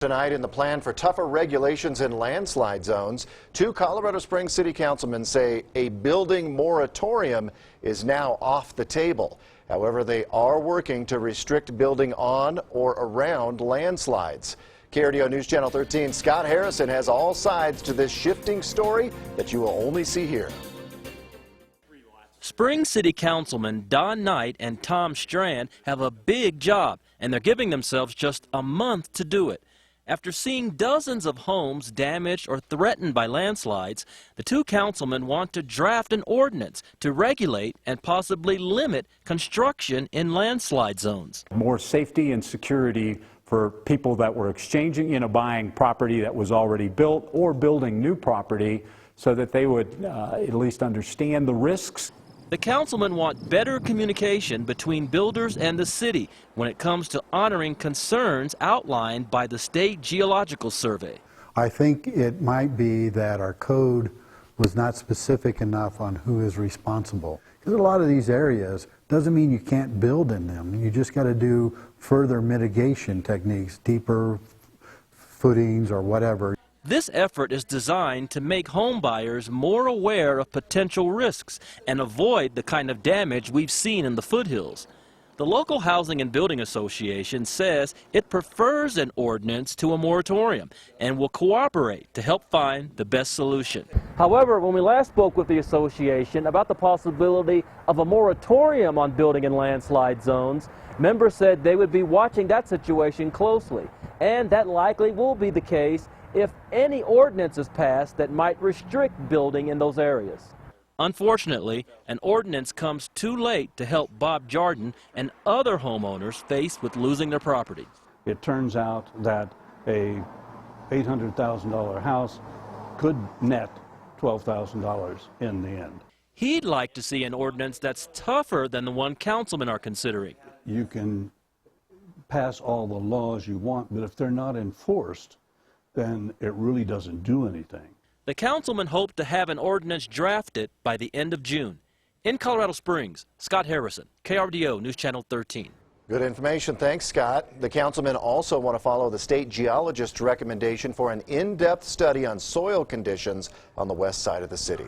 Tonight, in the plan for tougher regulations in landslide zones, two Colorado Springs City Councilmen say a building moratorium is now off the table. However, they are working to restrict building on or around landslides. KRDO News Channel 13 Scott Harrison has all sides to this shifting story that you will only see here. Springs City Councilmen Don Knight and Tom Strand have a big job, and they're giving themselves just a month to do it. After seeing dozens of homes damaged or threatened by landslides, the two councilmen want to draft an ordinance to regulate and possibly limit construction in landslide zones. More safety and security for people that were exchanging, buying property that was already built or building new property so that they would at least understand the risks. The councilmen want better communication between builders and the city when it comes to honoring concerns outlined by the State Geological Survey. I think it might be that our code was not specific enough on who is responsible. Because a lot of these areas doesn't mean you can't build in them. You just got to do further mitigation techniques, deeper footings or whatever. This effort is designed to make home buyers more aware of potential risks and avoid the kind of damage we've seen in the foothills. The local Housing and Building Association says it prefers an ordinance to a moratorium and will cooperate to help find the best solution. However, when we last spoke with the association about the possibility of a moratorium on building in landslide zones, members said they would be watching that situation closely, and that likely will be the case if any ordinance is passed that might restrict building in those areas. Unfortunately, an ordinance comes too late to help Bob Jordan and other homeowners faced with losing their property. It turns out that a $800,000 house could net $12,000 in the end. He'd like to see an ordinance that's tougher than the one councilmen are considering. You can pass all the laws you want, but if they're not enforced, then it really doesn't do anything. The councilmen hope to have an ordinance drafted by the end of June. In Colorado Springs, Scott Harrison, KRDO News Channel 13. Good information. Thanks, Scott. The councilmen also want to follow the state geologist's recommendation for an in-depth study on soil conditions on the west side of the city.